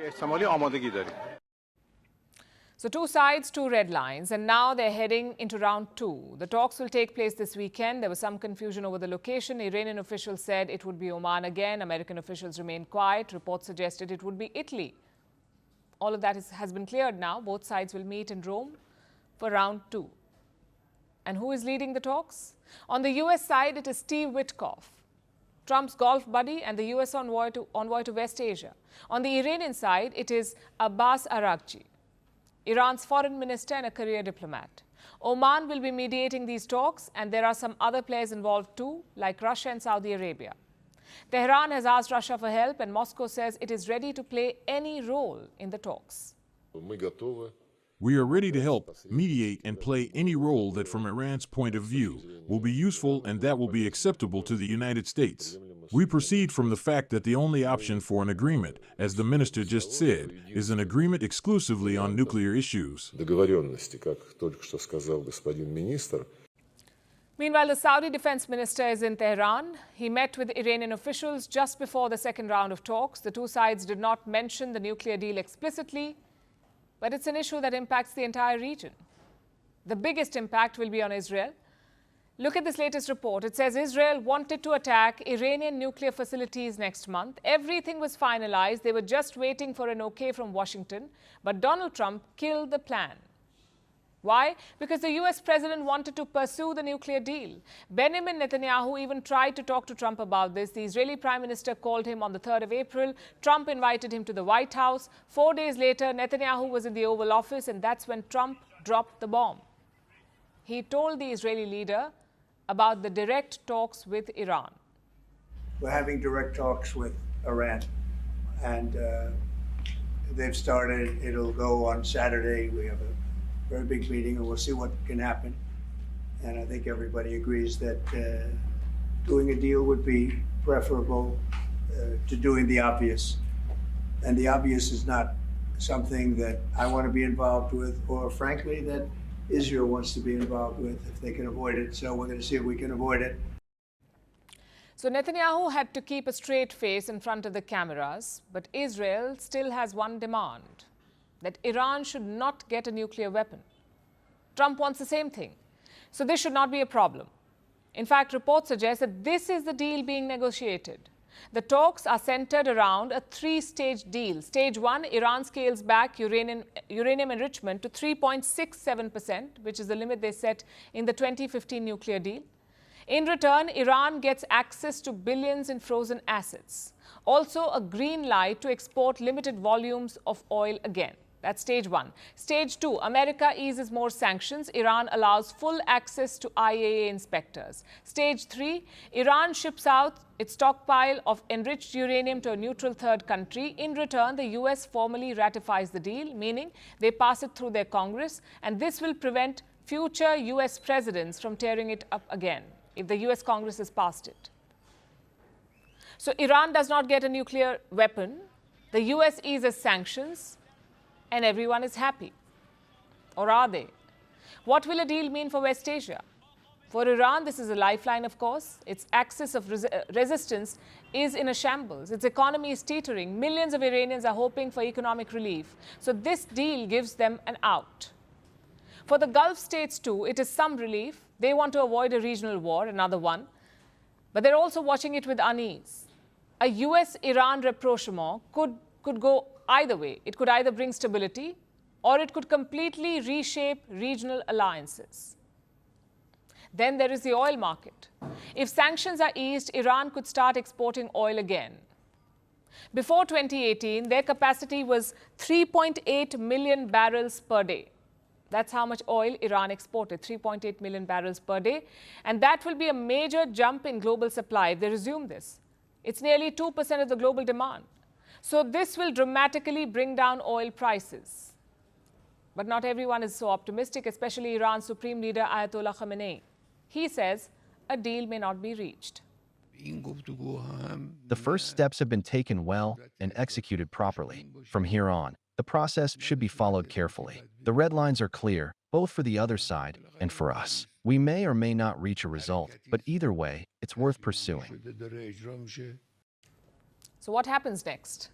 So 2 sides, 2 red lines, and now they're heading into round 2. The talks will take place this weekend. There was some confusion over the location. Iranian officials said it would be Oman again. American officials remained quiet. Reports suggested it would be Italy. All of that has been cleared now. Both sides will meet in Rome for round 2. And who is leading the talks? On the US side, it is Steve Witkoff, Trump's golf buddy and the US envoy to West Asia. On the Iranian side, it is Abbas Araghchi, Iran's foreign minister and a career diplomat. Oman will be mediating these talks, and there are some other players involved too, like Russia and Saudi Arabia. Tehran has asked Russia for help, and Moscow says it is ready to play any role in the talks. We are ready to help, mediate, and play any role that, from Iran's point of view, will be useful and that will be acceptable to the United States. We proceed from the fact that the only option for an agreement, as the minister just said, is an agreement exclusively on nuclear issues. Meanwhile, the Saudi defense minister is in Tehran. He met with Iranian officials just before the second round of talks. The 2 sides did not mention the nuclear deal explicitly, but it's an issue that impacts the entire region. The biggest impact will be on Israel. Look at this latest report. It says Israel wanted to attack Iranian nuclear facilities next month. Everything was finalized. They were just waiting for an okay from Washington. But Donald Trump killed the plan. Why? Because the US president wanted to pursue the nuclear deal. Benjamin Netanyahu even tried to talk to Trump about this. The Israeli prime minister called him on the 3rd of April. Trump invited him to the White House. 4 days later, Netanyahu was in the Oval Office, and that's when Trump dropped the bomb. He told the Israeli leader about the direct talks with Iran. We're having direct talks with Iran, and they've started. It'll go on Saturday. We have a very big meeting, and we'll see what can happen. And I think everybody agrees that doing a deal would be preferable to doing the obvious. And the obvious is not something that I want to be involved with, or frankly, that Israel wants to be involved with if they can avoid it. So we're going to see if we can avoid it. So Netanyahu had to keep a straight face in front of the cameras, but Israel still has one demand: that Iran should not get a nuclear weapon. Trump wants the same thing. So this should not be a problem. In fact, reports suggest that this is the deal being negotiated. The talks are centered around a 3-stage deal. Stage 1, Iran scales back uranium enrichment to 3.67%, which is the limit they set in the 2015 nuclear deal. In return, Iran gets access to billions in frozen assets. Also, a green light to export limited volumes of oil again. That's stage 1. Stage 2, America eases more sanctions. Iran allows full access to IAEA inspectors. Stage 3, Iran ships out its stockpile of enriched uranium to a neutral third country. In return, the US formally ratifies the deal, meaning they pass it through their Congress, and this will prevent future US presidents from tearing it up again if the US Congress has passed it. So Iran does not get a nuclear weapon. The US eases sanctions, and everyone is happy. Or are they? What will a deal mean for West Asia? For Iran, this is a lifeline, of course. Its axis of resistance is in a shambles. Its economy is teetering. Millions of Iranians are hoping for economic relief. So this deal gives them an out. For the Gulf states, too, it is some relief. They want to avoid a regional war, another one. But they're also watching it with unease. A US-Iran rapprochement could go either way. It could either bring stability or it could completely reshape regional alliances. Then there is the oil market. If sanctions are eased, Iran could start exporting oil again. Before 2018, their capacity was 3.8 million barrels per day. That's how much oil Iran exported, 3.8 million barrels per day. And that will be a major jump in global supply if they resume this. It's nearly 2% of the global demand. So this will dramatically bring down oil prices. But not everyone is so optimistic, especially Iran's Supreme Leader Ayatollah Khamenei. He says a deal may not be reached. The first steps have been taken well and executed properly. From here on, the process should be followed carefully. The red lines are clear, both for the other side and for us. We may or may not reach a result, but either way, it's worth pursuing. So what happens next?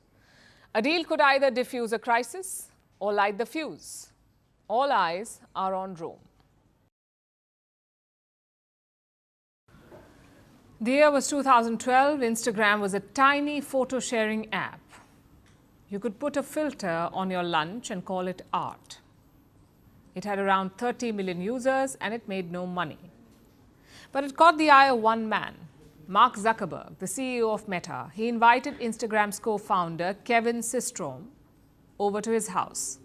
A deal could either diffuse a crisis or light the fuse. All eyes are on Rome. The year was 2012. Instagram was a tiny photo sharing app. You could put a filter on your lunch and call it art. It had around 30 million users and it made no money. But it caught the eye of one man, Mark Zuckerberg, the CEO of Meta. He invited Instagram's co-founder, Kevin Systrom, over to his house.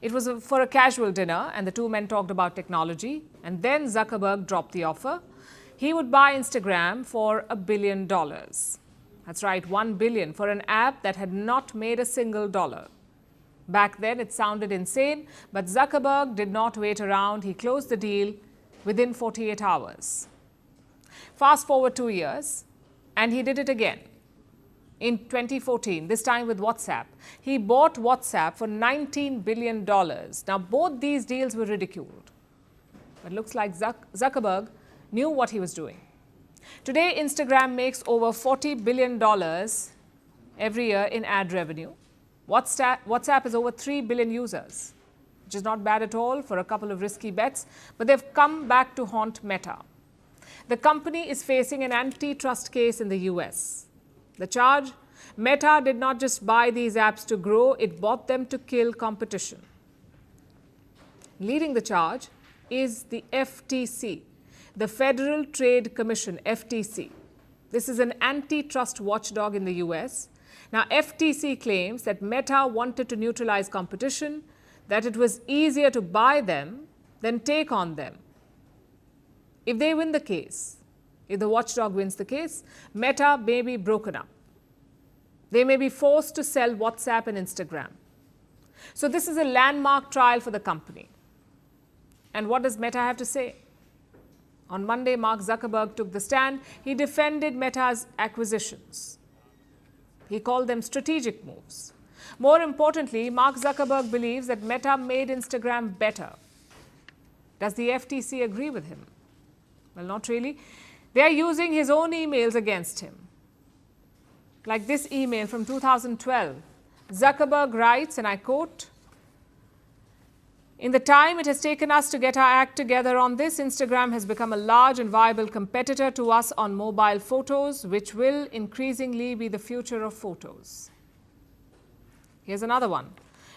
It was for a casual dinner and the two men talked about technology, and then Zuckerberg dropped the offer. He would buy Instagram for $1 billion. That's right, $1 billion for an app that had not made a single dollar. Back then, it sounded insane, but Zuckerberg did not wait around. He closed the deal within 48 hours. Fast forward 2 years, and he did it again. In 2014, this time with WhatsApp. He bought WhatsApp for $19 billion. Now, both these deals were ridiculed. But it looks like Zuckerberg knew what he was doing. Today, Instagram makes over $40 billion every year in ad revenue. WhatsApp has over 3 billion users, which is not bad at all for a couple of risky bets, but they've come back to haunt Meta. The company is facing an antitrust case in the US. The charge? Meta did not just buy these apps to grow, it bought them to kill competition. Leading the charge is the FTC, the Federal Trade Commission, FTC. This is an antitrust watchdog in the US. Now, FTC claims that Meta wanted to neutralize competition, that it was easier to buy them than take on them. If they win the case, if the watchdog wins the case, Meta may be broken up. They may be forced to sell WhatsApp and Instagram. So this is a landmark trial for the company. And what does Meta have to say? On Monday, Mark Zuckerberg took the stand. He defended Meta's acquisitions. He called them strategic moves. More importantly, Mark Zuckerberg believes that Meta made Instagram better. Does the FTC agree with him? Well, not really. They are using his own emails against him. Like this email from 2012. Zuckerberg writes, and I quote, "In the time it has taken us to get our act together on this, Instagram has become a large and viable competitor to us on mobile photos, which will increasingly be the future of photos." Here's another one.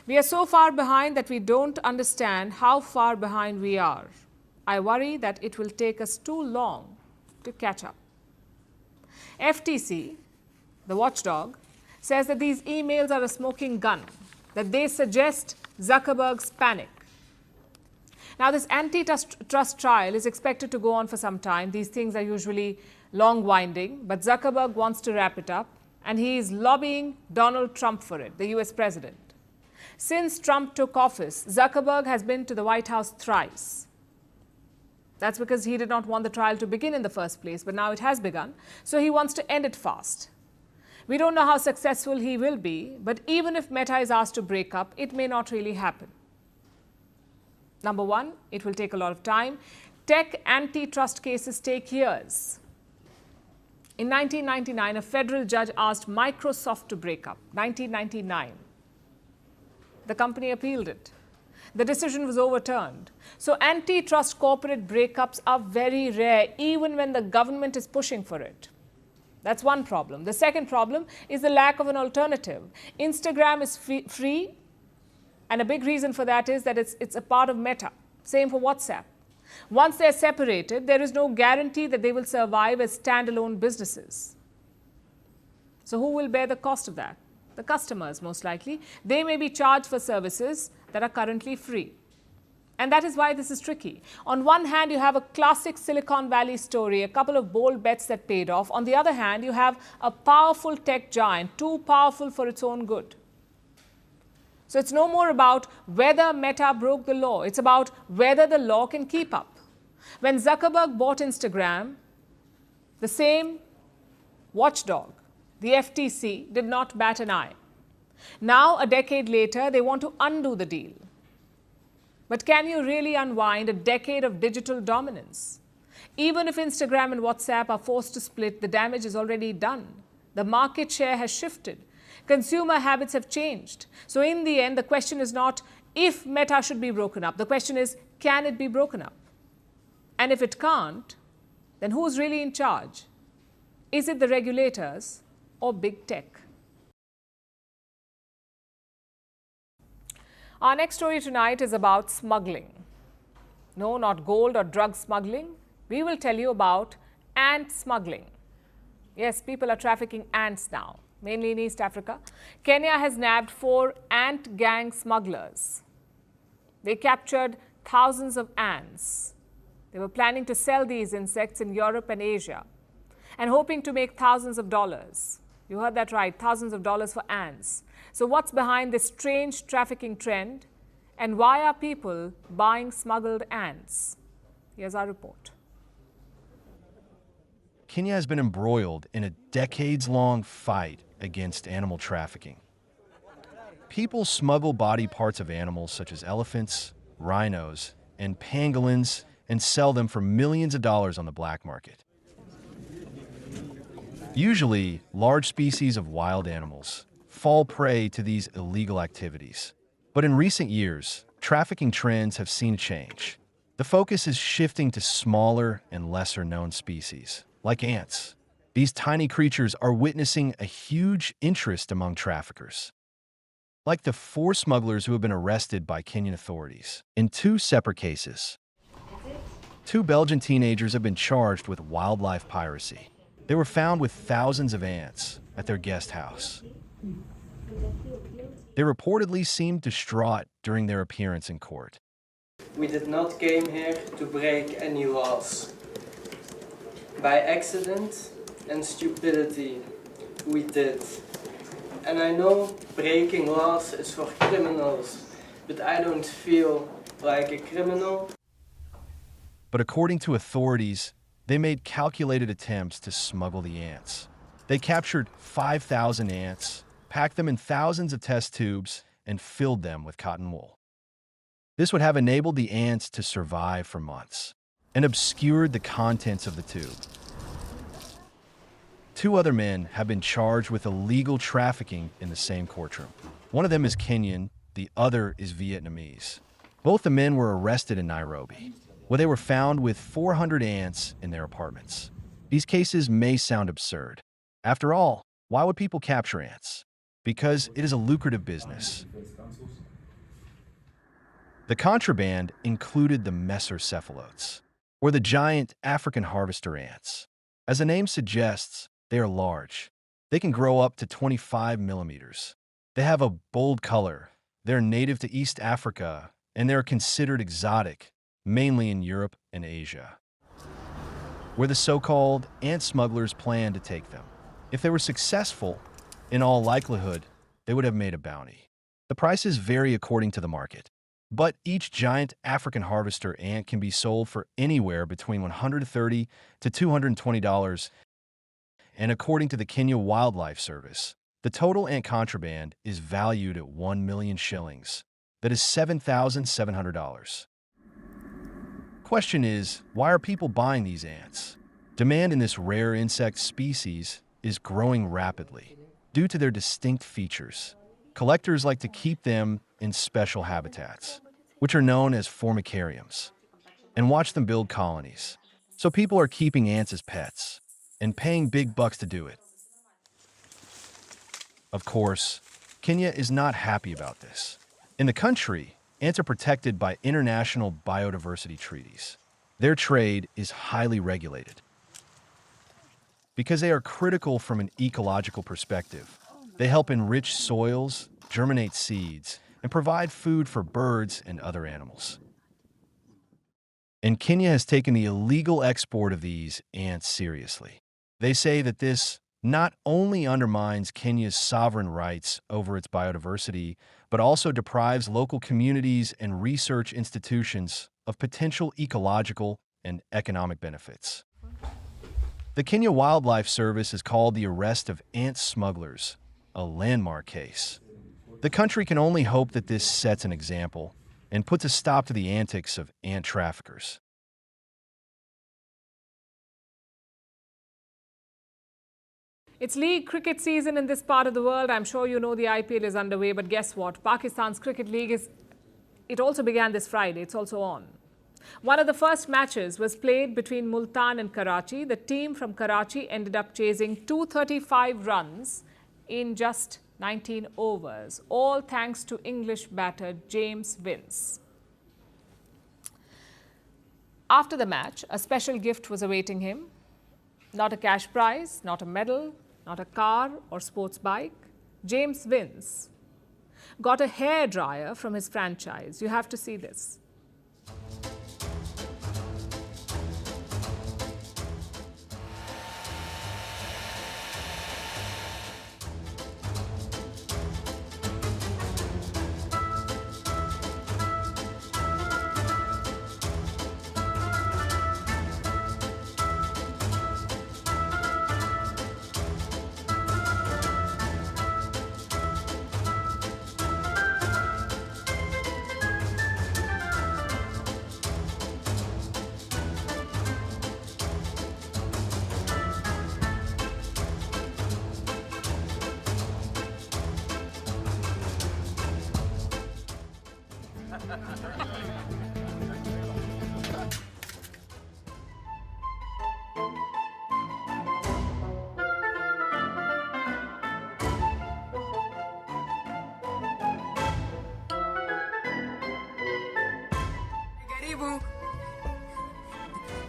"We are so far behind that we don't understand how far behind we are. I worry that it will take us too long to catch up." FTC, the watchdog, says that these emails are a smoking gun, that they suggest Zuckerberg's panic. Now, this antitrust trial is expected to go on for some time. These things are usually long-winding, but Zuckerberg wants to wrap it up, and he is lobbying Donald Trump for it, the US president. Since Trump took office, Zuckerberg has been to the White House thrice. That's because he did not want the trial to begin in the first place, but now it has begun, so he wants to end it fast. We don't know how successful he will be, but even if Meta is asked to break up, it may not really happen. Number one, it will take a lot of time. Tech antitrust cases take years. In 1999, a federal judge asked Microsoft to break up. 1999. The company appealed it. The decision was overturned. So antitrust corporate breakups are very rare, even when the government is pushing for it. That's one problem. The second problem is the lack of an alternative. Instagram is free, and a big reason for that is that it's a part of Meta. Same for WhatsApp. Once they're separated, there is no guarantee that they will survive as standalone businesses. So who will bear the cost of that? The customers, most likely. They may be charged for services that are currently free. And that is why this is tricky. On one hand, you have a classic Silicon Valley story, a couple of bold bets that paid off. On the other hand, you have a powerful tech giant, too powerful for its own good. So it's no more about whether Meta broke the law. It's about whether the law can keep up. When Zuckerberg bought Instagram, the same watchdog, the FTC, did not bat an eye. Now, a decade later, they want to undo the deal. But can you really unwind a decade of digital dominance? Even if Instagram and WhatsApp are forced to split, the damage is already done. The market share has shifted. Consumer habits have changed. So in the end, the question is not if Meta should be broken up. The question is, can it be broken up? And if it can't, then who's really in charge? Is it the regulators or big tech? Our next story tonight is about smuggling. No, not gold or drug smuggling. We will tell you about ant smuggling. Yes, people are trafficking ants now, mainly in East Africa. Kenya has nabbed 4 ant gang smugglers. They captured thousands of ants. They were planning to sell these insects in Europe and Asia and hoping to make thousands of dollars. You heard that right, thousands of dollars for ants. So what's behind this strange trafficking trend, and why are people buying smuggled ants? Here's our report. Kenya has been embroiled in a decades-long fight against animal trafficking. People smuggle body parts of animals such as elephants, rhinos, and pangolins and sell them for millions of dollars on the black market. Usually, large species of wild animals fall prey to these illegal activities. But in recent years, trafficking trends have seen a change. The focus is shifting to smaller and lesser-known species, like ants. These tiny creatures are witnessing a huge interest among traffickers. Like the 4 smugglers who have been arrested by Kenyan authorities. In 2 separate cases, 2 Belgian teenagers have been charged with wildlife piracy. They were found with thousands of ants at their guest house. They reportedly seemed distraught during their appearance in court. We did not came here to break any laws. By accident and stupidity, we did. And I know breaking laws is for criminals, but I don't feel like a criminal. But according to authorities, they made calculated attempts to smuggle the ants. They captured 5,000 ants, packed them in thousands of test tubes, and filled them with cotton wool. This would have enabled the ants to survive for months and obscured the contents of the tube. 2 other men have been charged with illegal trafficking in the same courtroom. One of them is Kenyan, the other is Vietnamese. Both the men were arrested in Nairobi, where they were found with 400 ants in their apartments. These cases may sound absurd. After all, why would people capture ants? Because it is a lucrative business. The contraband included the mesocephalotes, or the giant African harvester ants. As the name suggests, they are large. They can grow up to 25 millimeters. They have a bold color. They're native to East Africa, and they're considered exotic, mainly in Europe and Asia, where the so-called ant smugglers plan to take them. If they were successful, in all likelihood, they would have made a bounty. The prices vary according to the market, but each giant African harvester ant can be sold for anywhere between $130 to $220, and according to the Kenya Wildlife Service, the total ant contraband is valued at 1 million shillings. That is $7,700. Question is, why are people buying these ants? Demand in this rare insect species is growing rapidly due to their distinct features. Collectors like to keep them in special habitats, which are known as formicariums, and watch them build colonies. So people are keeping ants as pets and paying big bucks to do it. Of course, Kenya is not happy about this. In the country, ants are protected by international biodiversity treaties. Their trade is highly regulated. Because they are critical from an ecological perspective, they help enrich soils, germinate seeds, and provide food for birds and other animals. And Kenya has taken the illegal export of these ants seriously. They say that this not only undermines Kenya's sovereign rights over its biodiversity, but also deprives local communities and research institutions of potential ecological and economic benefits. The Kenya Wildlife Service has called the arrest of ant smugglers a landmark case. The country can only hope that this sets an example and puts a stop to the antics of ant traffickers. It's league cricket season in this part of the world. I'm sure you know the IPL is underway, but guess what? Pakistan's cricket league it also began this Friday. It's also on. One of the first matches was played between Multan and Karachi. The team from Karachi ended up chasing 235 runs in just 19 overs, all thanks to English batter James Vince. After the match, a special gift was awaiting him. Not a cash prize, not a medal, not a car or sports bike. James Vince got a hairdryer from his franchise. You have to see this.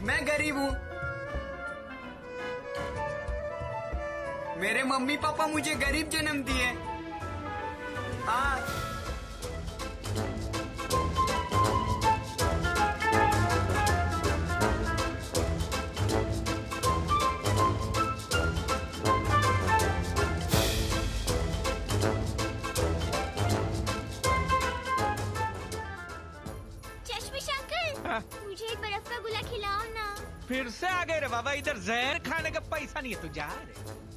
मैं गरीब हूँ। मेरे mummy papa मुझे गरीब जन्म दिए। हाँ। मुझे एक बर्फ का गोला खिलाओ ना। फिर से आ गए रे बाबा, इधर जहर खाने का पैसा नहीं है, तू जा रे।